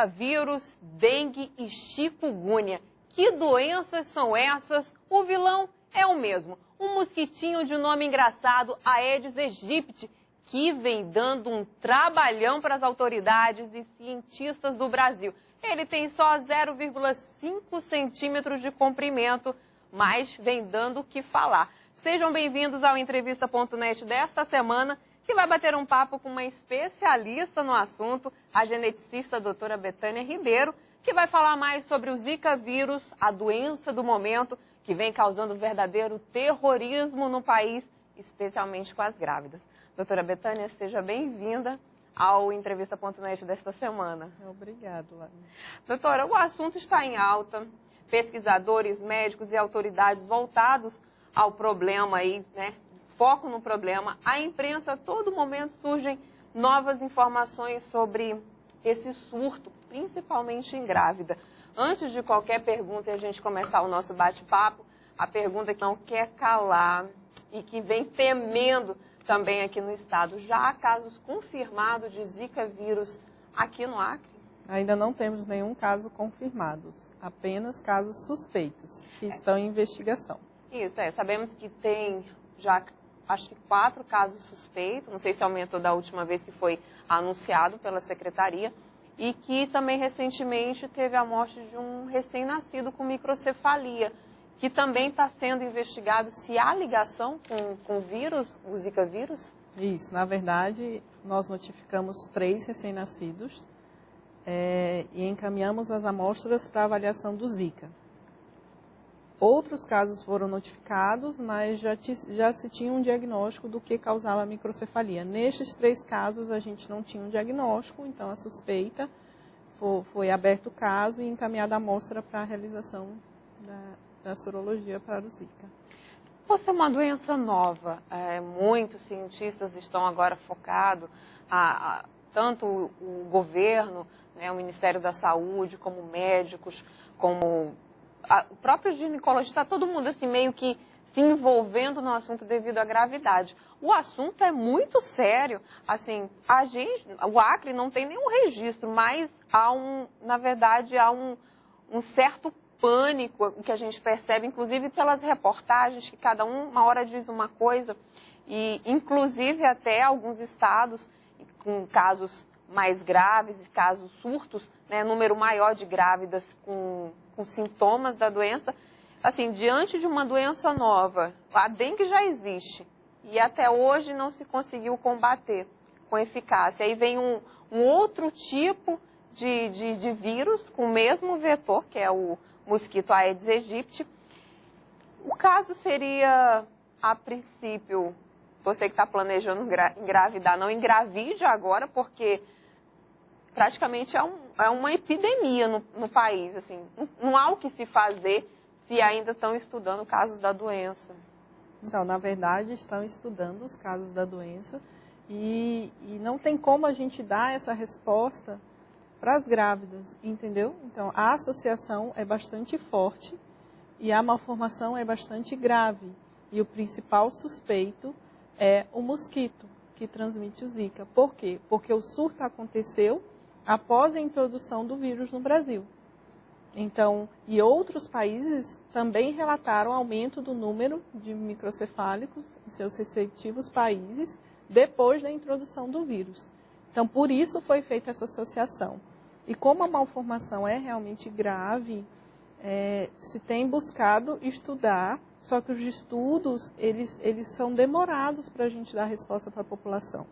Zika vírus, dengue e chikungunya. Que doenças são essas? O vilão é o mesmo. Um mosquitinho de nome engraçado, Aedes aegypti, que vem dando um trabalhão para as autoridades e cientistas do Brasil. Ele tem só 0,5 centímetros de comprimento, mas vem dando o que falar. Sejam bem-vindos ao Entrevista.net desta semana, que vai bater um papo com uma especialista no assunto, a geneticista doutora Betânia Ribeiro, que vai falar mais sobre o Zika vírus, a doença do momento, que vem causando verdadeiro terrorismo no país, especialmente com as grávidas. Doutora Betânia, seja bem-vinda ao Entrevista.net desta semana. Obrigada, Laura. Doutora, o assunto está em alta. Pesquisadores, médicos e autoridades voltados ao problema aí, né? Foco no problema. A imprensa, a todo momento, surgem novas informações sobre esse surto, principalmente em grávida. Antes de qualquer pergunta e a gente começar o nosso bate-papo, a pergunta que não quer calar e que vem temendo também aqui no estado. Já há casos confirmados de Zika vírus aqui no Acre? Ainda não temos nenhum caso confirmado, apenas casos suspeitos, que estão em investigação. Isso, sabemos que tem já, acho que 4 casos suspeitos, não sei se aumentou da última vez que foi anunciado pela Secretaria, e que também recentemente teve a morte de um recém-nascido com microcefalia, que também está sendo investigado se há ligação com o vírus, o Zika vírus? Isso, na verdade, nós notificamos 3 recém-nascidos e encaminhamos as amostras para avaliação do Zika. Outros casos foram notificados, mas já se tinha um diagnóstico do que causava a microcefalia. Nestes 3 casos, a gente não tinha um diagnóstico, então a suspeita foi aberto o caso e encaminhada a amostra para a realização da sorologia para o Zika. Por ser uma doença nova, muitos cientistas estão agora focados, tanto o governo, né, o Ministério da Saúde, como médicos, como o próprio ginecologista, todo mundo assim meio que se envolvendo no assunto devido à gravidade. O assunto é muito sério, assim, o Acre não tem nenhum registro, mas na verdade há um certo pânico que a gente percebe, inclusive pelas reportagens, que cada uma hora diz uma coisa, e inclusive até alguns estados com casos mais graves, casos surtos, né, número maior de grávidas com sintomas da doença. Assim, diante de uma doença nova, a dengue já existe e até hoje não se conseguiu combater com eficácia. Aí vem um outro tipo de vírus com o mesmo vetor, que é o mosquito Aedes aegypti. O caso seria, a princípio, você que está planejando engravidar, não engravide agora, porque praticamente é uma epidemia no país. Assim, não há o que se fazer se ainda estão estudando casos da doença. Então, na verdade, estão estudando os casos da doença e não tem como a gente dar essa resposta para as grávidas, entendeu? Então, a associação é bastante forte e a malformação é bastante grave. E o principal suspeito é o mosquito que transmite o Zika. Por quê? Porque o surto aconteceu após a introdução do vírus no Brasil. Então, e outros países também relataram aumento do número de microcefálicos em seus respectivos países depois da introdução do vírus. Então, por isso foi feita essa associação. E como a malformação é realmente grave, se tem buscado estudar, só que os estudos, eles são demorados para a gente dar resposta para a população.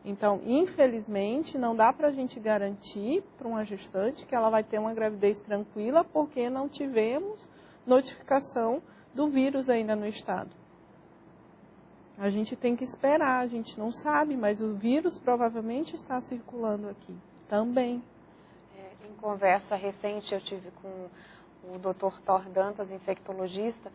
Então, infelizmente, não dá para a gente garantir para uma gestante que ela vai ter uma gravidez tranquila, porque não tivemos notificação do vírus ainda no estado. A gente tem que esperar, a gente não sabe, mas o vírus provavelmente está circulando aqui também. Em conversa recente eu tive com o Dr. Thor Dantas, infectologista,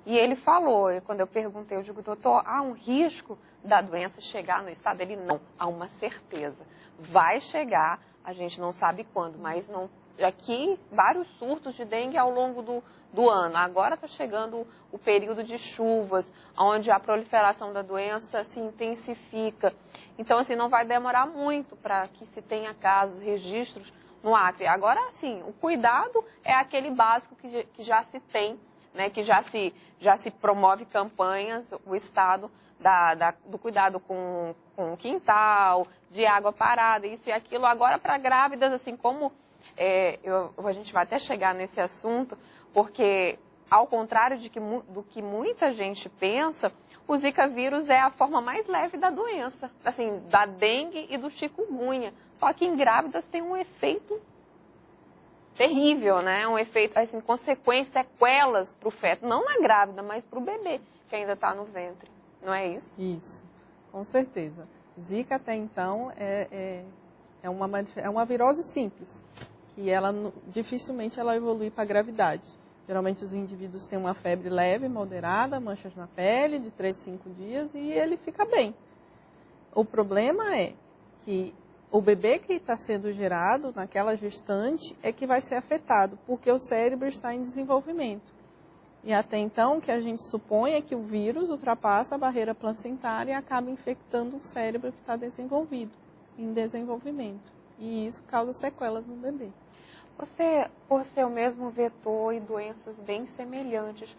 e ele falou, quando eu perguntei, eu digo, doutor, há um risco da doença chegar no estado? Ele, não, há uma certeza. Vai chegar, a gente não sabe quando, mas não. Aqui, vários surtos de dengue ao longo do ano. Agora está chegando o período de chuvas, onde a proliferação da doença se intensifica. Então, assim, não vai demorar muito para que se tenha casos, registros no Acre. Agora, sim, o cuidado é aquele básico que já se tem, né, que já se promove campanhas, o Estado do cuidado com o quintal, de água parada, isso e aquilo. Agora, para grávidas, assim, como a gente vai até chegar nesse assunto, porque, ao contrário do que muita gente pensa, o Zika vírus é a forma mais leve da doença, assim, da dengue e do chikungunya. Só que em grávidas tem um efeito terrível, né? Um efeito, assim, consequências, sequelas para o feto, não na grávida, mas para o bebê que ainda está no ventre. Não é isso? Isso, com certeza. Zika até então é uma virose simples, que dificilmente ela evolui para a gravidade. Geralmente os indivíduos têm uma febre leve, moderada, manchas na pele de 3 a 5 dias e ele fica bem. O problema é que o bebê que está sendo gerado naquela gestante é que vai ser afetado, porque o cérebro está em desenvolvimento. E até então, o que a gente supõe é que o vírus ultrapassa a barreira placentária e acaba infectando o cérebro que está em desenvolvimento. E isso causa sequelas no bebê. Você, por ser o mesmo vetor e doenças bem semelhantes,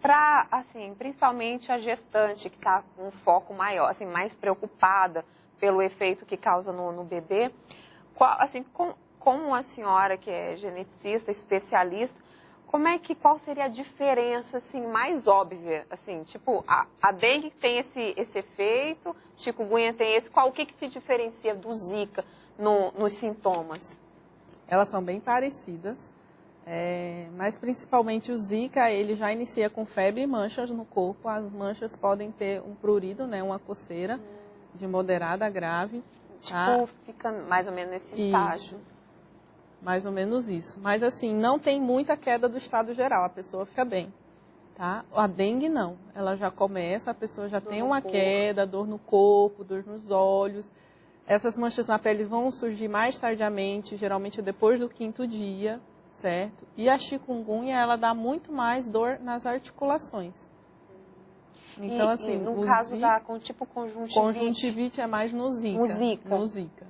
para, assim, principalmente a gestante que está com um foco maior, assim, mais preocupada pelo efeito que causa no bebê, como a senhora que é geneticista, especialista, qual seria a diferença, assim, mais óbvia, assim, tipo, a dengue tem esse efeito, chikungunya tem esse, o que se diferencia do Zika nos sintomas? Elas são bem parecidas, mas principalmente o Zika, ele já inicia com febre e manchas no corpo. As manchas podem ter um prurido, né, uma coceira de moderada a grave. Tipo, fica mais ou menos nesse estágio. Mais ou menos isso. Mas assim, não tem muita queda do estado geral, a pessoa fica bem. Tá? A dengue não, ela já começa, a pessoa já tem uma queda, dor no corpo, dor nos olhos. Essas manchas na pele vão surgir mais tardiamente, geralmente depois do 5º dia, certo? E a chikungunya, ela dá muito mais dor nas articulações. Então, assim, no caso da tipo conjuntivite? Conjuntivite é mais no Zika. No Zika.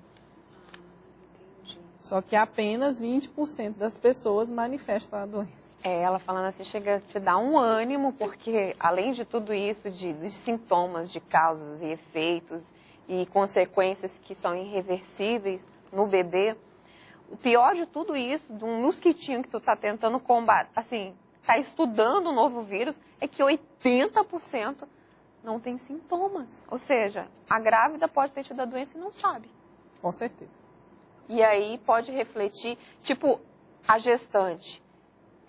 Entendi. Só que apenas 20% das pessoas manifestam a doença. Ela falando assim, chega a te dar um ânimo, porque além de tudo isso, de sintomas, de causas e efeitos, e consequências que são irreversíveis no bebê, o pior de tudo isso, de um mosquitinho que tu está tentando combater, assim, está estudando o novo vírus, é que 80% não tem sintomas. Ou seja, a grávida pode ter tido a doença e não sabe. Com certeza. E aí pode refletir, tipo, a gestante,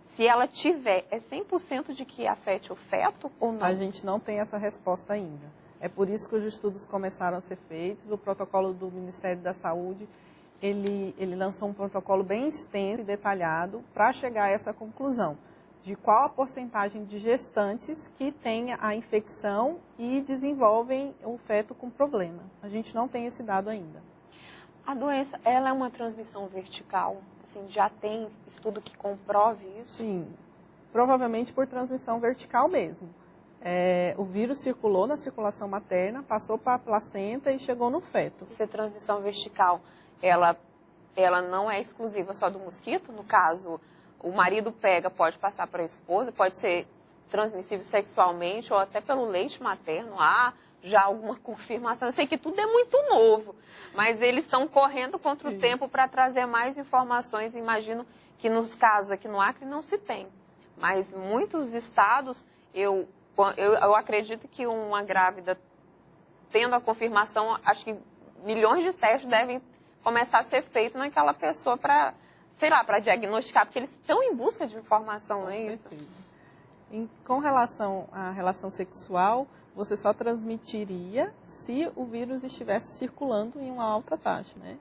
se ela tiver, é 100% de que afete o feto ou não? A gente não tem essa resposta ainda. É por isso que os estudos começaram a ser feitos. O protocolo do Ministério da Saúde, ele lançou um protocolo bem extenso e detalhado para chegar a essa conclusão de qual a porcentagem de gestantes que têm a infecção e desenvolvem o feto com problema. A gente não tem esse dado ainda. A doença, ela é uma transmissão vertical? Assim, já tem estudo que comprove isso? Sim, provavelmente por transmissão vertical mesmo. O vírus circulou na circulação materna, passou para a placenta e chegou no feto. Essa transmissão vertical, ela não é exclusiva só do mosquito? No caso, o marido pega, pode passar para a esposa, pode ser transmissível sexualmente ou até pelo leite materno. Há já alguma confirmação. Eu sei que tudo é muito novo, mas eles estão correndo contra o tempo para trazer mais informações. Imagino que nos casos aqui no Acre não se tem, mas muitos estados, eu acredito que uma grávida tendo a confirmação, acho que milhões de testes devem começar a ser feitos naquela pessoa para, sei lá, para diagnosticar, porque eles estão em busca de informação, não é isso? Com relação à relação sexual, você só transmitiria se o vírus estivesse circulando em uma alta taxa, né?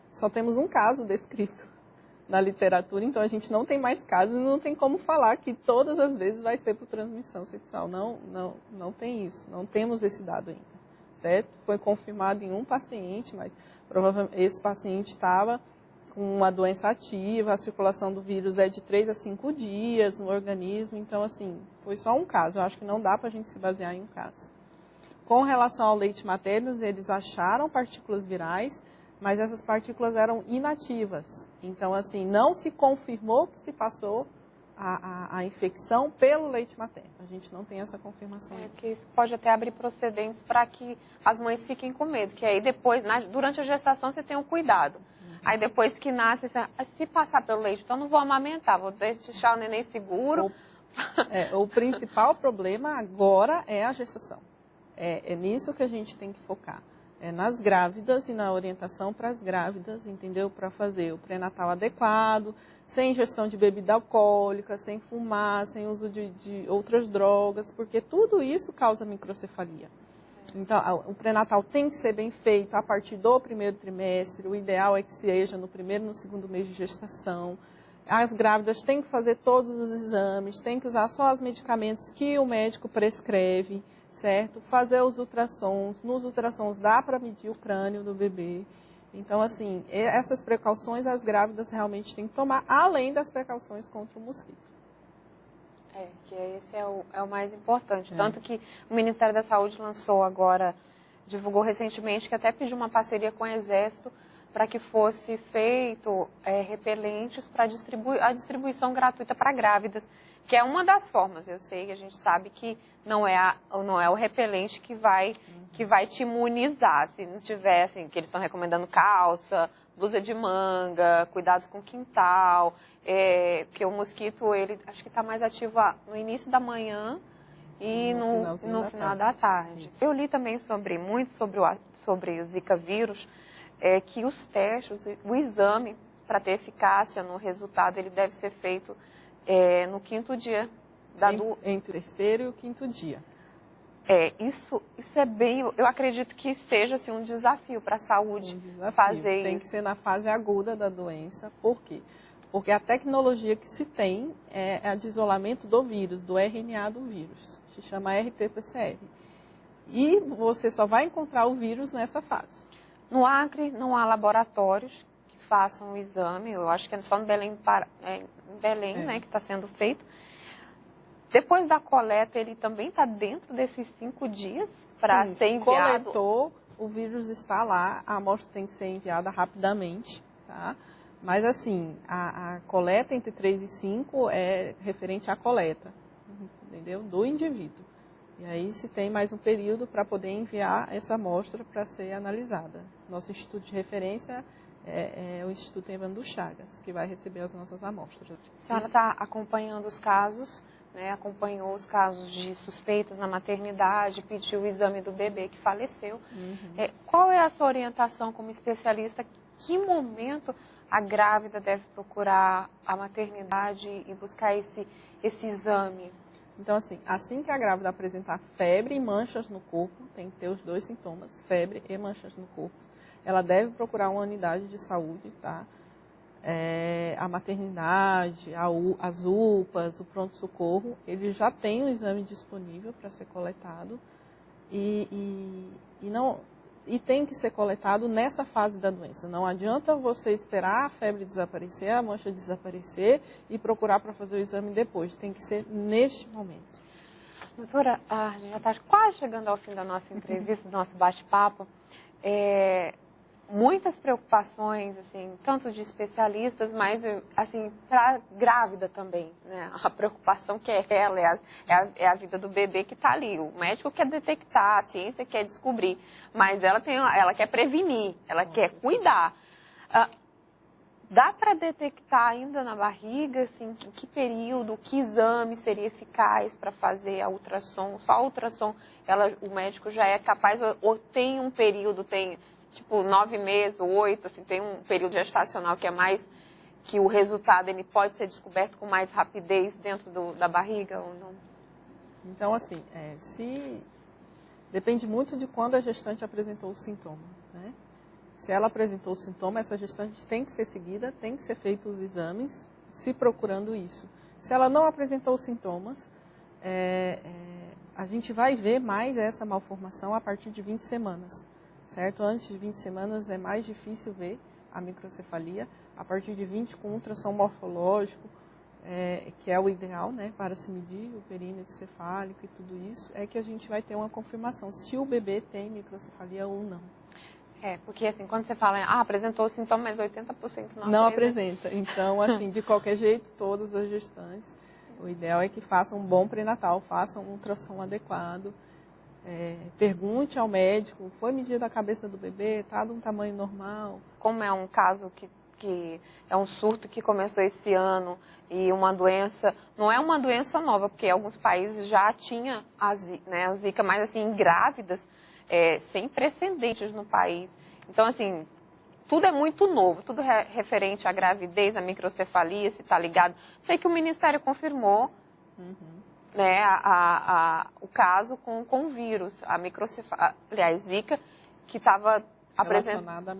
Só temos um caso descrito na literatura, então a gente não tem mais casos e não tem como falar que todas as vezes vai ser por transmissão sexual. Não tem isso, não temos esse dado ainda, certo? Foi confirmado em um paciente, mas provavelmente esse paciente estava com uma doença ativa, a circulação do vírus é de 3 a 5 dias no organismo, então assim, foi só um caso, eu acho que não dá para a gente se basear em um caso. Com relação ao leite materno, eles acharam partículas virais, mas essas partículas eram inativas. Então, assim, não se confirmou que se passou a infecção pelo leite materno. A gente não tem essa confirmação. Porque isso pode até abrir precedentes para que as mães fiquem com medo, que aí depois, durante a gestação, você tem um cuidado. Aí depois que nasce, você, se passar pelo leite, então não vou amamentar, vou deixar o neném seguro. O principal problema agora é a gestação. É nisso que a gente tem que focar. É nas grávidas e na orientação para as grávidas, entendeu? Para fazer o pré-natal adequado, sem ingestão de bebida alcoólica, sem fumar, sem uso de outras drogas, porque tudo isso causa microcefalia. Então, o pré-natal tem que ser bem feito a partir do primeiro trimestre, o ideal é que seja no primeiro e no segundo mês de gestação. As grávidas têm que fazer todos os exames, têm que usar só os medicamentos que o médico prescreve, certo? Fazer os ultrassons. Nos ultrassons dá para medir o crânio do bebê. Então, assim, essas precauções as grávidas realmente têm que tomar, além das precauções contra o mosquito. Que esse é o mais importante. Tanto que o Ministério da Saúde lançou agora, divulgou recentemente, que até pediu uma parceria com o Exército para que fosse feito repelentes para a distribuição gratuita para grávidas, que é uma das formas. Eu sei, a gente sabe que não é o repelente que vai te imunizar. Se não tiver, assim, que eles estão recomendando calça, blusa de manga, cuidados com o quintal, porque o mosquito, ele acho que está mais ativo no início da manhã e no final da tarde. Eu li também muito sobre o Zika vírus, que os testes, o exame para ter eficácia no resultado, ele deve ser feito no 5º dia entre o terceiro e o 5º dia. Isso é bem, eu acredito que seja assim, um desafio para a saúde fazer isso. Tem que ser na fase aguda da doença. Por quê? Porque a tecnologia que se tem é a de isolamento do vírus, do RNA do vírus. Se chama RT-PCR. E você só vai encontrar o vírus nessa fase. No Acre, não há laboratórios que façam o exame. Eu acho que é só em Belém, né, que está sendo feito. Depois da coleta, ele também está dentro desses 5 dias para ser enviado? Coletou, o vírus está lá, a amostra tem que ser enviada rapidamente, tá? Mas assim, a coleta entre 3 e 5 é referente à coleta, entendeu? Do indivíduo. E aí se tem mais um período para poder enviar essa amostra para ser analisada. Nosso instituto de referência é o Instituto Evandro Chagas, que vai receber as nossas amostras. A senhora está acompanhando os casos, né, acompanhou os casos de suspeitas na maternidade, pediu o exame do bebê que faleceu. Qual é a sua orientação como especialista? Que momento a grávida deve procurar a maternidade e buscar esse exame? Então, assim que a grávida apresentar febre e manchas no corpo, tem que ter os 2 sintomas, febre e manchas no corpo, ela deve procurar uma unidade de saúde, tá? A maternidade, as UPAs, o pronto-socorro, eles já têm o exame disponível para ser coletado e tem que ser coletado nessa fase da doença. Não adianta você esperar a febre desaparecer, a mancha desaparecer e procurar para fazer o exame depois. Tem que ser neste momento. Doutora, a gente já está quase chegando ao fim da nossa entrevista, do nosso bate-papo. Muitas preocupações, assim, tanto de especialistas, mas, assim, para a grávida também, né? A preocupação que é ela, é a vida do bebê que está ali. O médico quer detectar, a ciência quer descobrir, mas ela quer prevenir, ela quer cuidar. Dá para detectar ainda na barriga, assim, em que período, que exame seria eficaz para fazer a ultrassom? Só a ultrassom, o médico já é capaz, ou tem um período, tipo 9 meses, 8, assim, tem um período gestacional que é mais, que o resultado ele pode ser descoberto com mais rapidez dentro da barriga ou não? Então, assim, depende muito de quando a gestante apresentou o sintoma, né? Se ela apresentou o sintoma, essa gestante tem que ser seguida, tem que ser feitos os exames, se procurando isso. Se ela não apresentou os sintomas, a gente vai ver mais essa malformação a partir de 20 semanas. Certo? Antes de 20 semanas é mais difícil ver a microcefalia. A partir de 20, com ultrassom morfológico, que é o ideal, né, para se medir o perímetro cefálico e tudo isso, é que a gente vai ter uma confirmação se o bebê tem microcefalia ou não. Porque assim, quando você fala, apresentou o sintoma, mas 80% não apresenta. Então, assim, de qualquer jeito, todas as gestantes, o ideal é que façam um bom pré-natal, façam um ultrassom adequado, pergunte ao médico, foi medida a cabeça do bebê, está de um tamanho normal? Como é um caso que é um surto que começou esse ano e uma doença, não é uma doença nova, porque alguns países já tinham a Zika, mas assim, grávidas, sem precedentes no país. Então, assim, tudo é muito novo, tudo referente à gravidez, à microcefalia, se está ligado. Sei que o Ministério confirmou né, o caso com o vírus, a microcefalia, aliás, Zika, que estava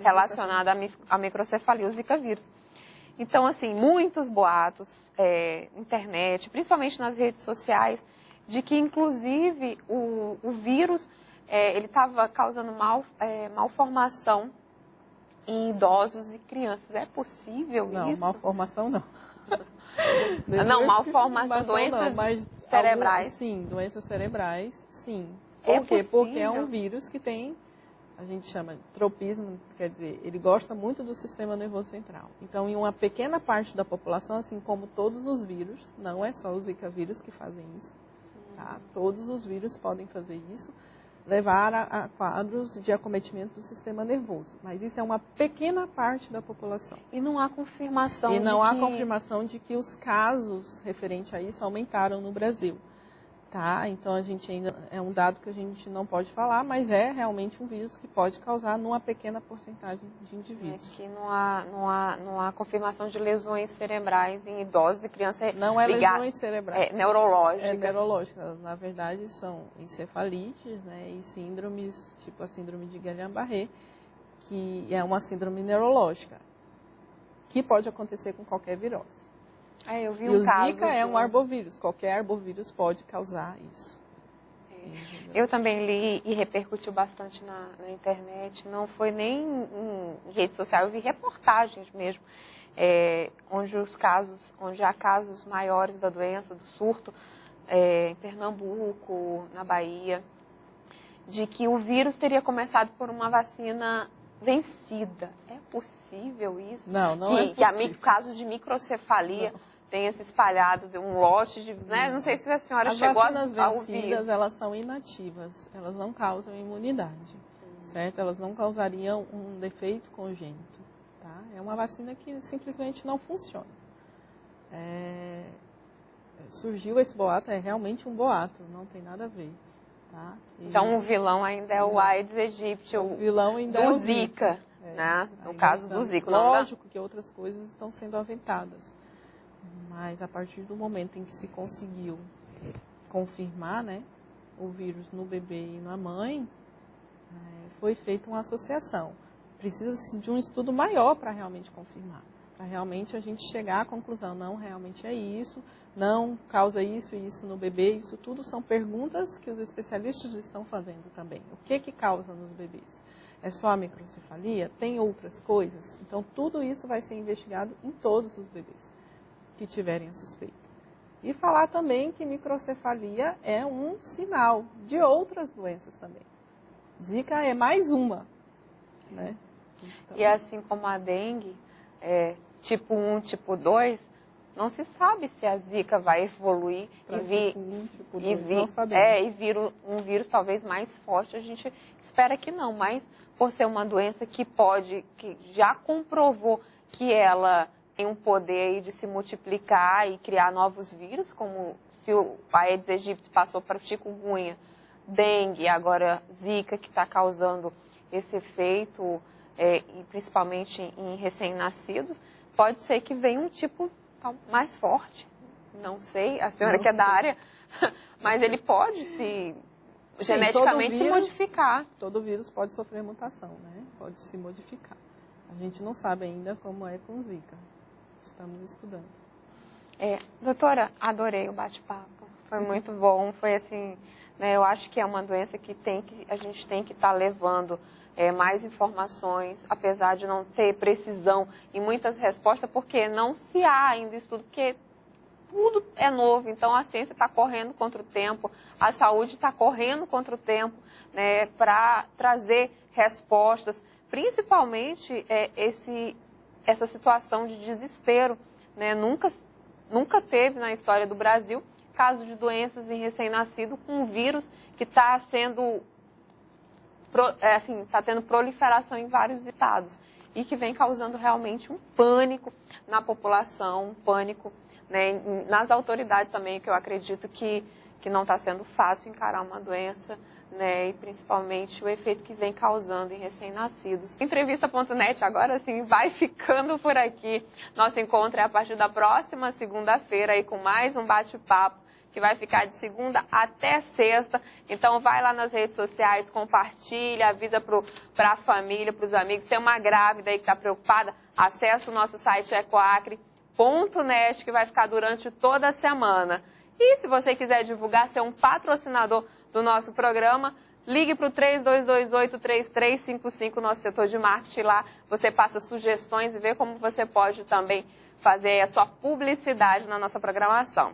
relacionada à microcefalia, o Zika vírus. Então, assim, muitos boatos, internet, principalmente nas redes sociais, de que, inclusive, o vírus, ele estava causando malformação em idosos e crianças. É possível isso? Não, malformação não. Não, malformação, doenças cerebrais. Sim, doenças cerebrais, sim. Por quê? Porque é um vírus que tem, a gente chama de tropismo, quer dizer, ele gosta muito do sistema nervoso central. Então, em uma pequena parte da população, assim como todos os vírus, não é só o Zika vírus que fazem isso, tá? Todos os vírus podem fazer isso, levar a quadros de acometimento do sistema nervoso. Mas isso é uma pequena parte da população. E não há confirmação confirmação de que os casos referentes a isso aumentaram no Brasil. Tá? Então, a gente ainda é um dado que a gente não pode falar, mas é realmente um vírus que pode causar numa pequena porcentagem de indivíduos. Que não há confirmação de lesões cerebrais em idosos e crianças. Não é lesões cerebrais. Neurológicas. É neurológicas. Na verdade, são encefalites, né, e síndromes, tipo a síndrome de Guillain-Barré, que é uma síndrome neurológica, que pode acontecer com qualquer virose. Eu vi e um o caso Zika é um arbovírus, qualquer arbovírus pode causar isso. Eu também li e repercutiu bastante na internet, não foi nem em rede social, eu vi reportagens mesmo, onde há casos maiores da doença, do surto, em Pernambuco, na Bahia, de que o vírus teria começado por uma vacina vencida. É possível isso? Não é possível. Que casos de microcefalia tenha se espalhado de um lote de... Né? Não sei se a senhora chegou a ouvir. As vacinas vencidas, elas são inativas, elas não causam imunidade, certo? Elas não causariam um defeito congênito, tá? É uma vacina que simplesmente não funciona. Surgiu esse boato, é realmente um boato, não tem nada a ver. Tá? Então, o vilão ainda é o Aedes aegypti, o vilão ainda é o Zika, né? No caso do Zika. Lógico que outras coisas estão sendo aventadas, mas a partir do momento em que se conseguiu confirmar, né, o vírus no bebê e na mãe, foi feita uma associação. Precisa-se de um estudo maior para realmente confirmar, para realmente a gente chegar à conclusão, não, realmente é isso, não causa isso e isso no bebê, isso tudo são perguntas que os especialistas estão fazendo também. O que causa nos bebês? É só a microcefalia? Tem outras coisas? Então, tudo isso vai ser investigado em todos os bebês que tiverem a suspeita. E falar também que microcefalia é um sinal de outras doenças também. Zika é mais uma, né? Então, e assim como a dengue, tipo 1, tipo 2, não se sabe se a Zika vai evoluir e vir um vírus talvez mais forte. A gente espera que não, mas por ser uma doença que já comprovou que ela tem um poder aí de se multiplicar e criar novos vírus, como se o Aedes aegypti passou para o chikungunya, dengue, agora Zika, que está causando esse efeito, e principalmente em recém-nascidos, pode ser que venha um tipo mais forte. Não sei, a senhora que é da área, mas ele pode geneticamente se modificar. Todo vírus pode sofrer mutação, né? Pode se modificar. A gente não sabe ainda como é com Zika. Estamos estudando. Doutora, adorei o bate-papo. Foi muito bom. Foi assim, né, eu acho que é uma doença que a gente tem que estar levando mais informações, apesar de não ter precisão em muitas respostas, porque não se há ainda estudo, porque tudo é novo. Então, a ciência está correndo contra o tempo, a saúde está correndo contra o tempo, né, para trazer respostas, principalmente essa situação de desespero, né? Nunca teve na história do Brasil caso de doenças em recém-nascido com um vírus que está tendo proliferação em vários estados e que vem causando realmente um pânico na população, um pânico, né, nas autoridades também, que eu acredito que não está sendo fácil encarar uma doença, né, e principalmente o efeito que vem causando em recém-nascidos. Entrevista.net agora sim vai ficando por aqui. Nosso encontro é a partir da próxima segunda-feira aí com mais um bate-papo que vai ficar de segunda até sexta. Então vai lá nas redes sociais, compartilha, avisa para a família, para os amigos. Tem uma grávida aí que está preocupada, acessa o nosso site ecoacre.net, que vai ficar durante toda a semana. E se você quiser divulgar, ser um patrocinador do nosso programa, ligue para o 3228-3355, nosso setor de marketing. Lá você passa sugestões e vê como você pode também fazer a sua publicidade na nossa programação.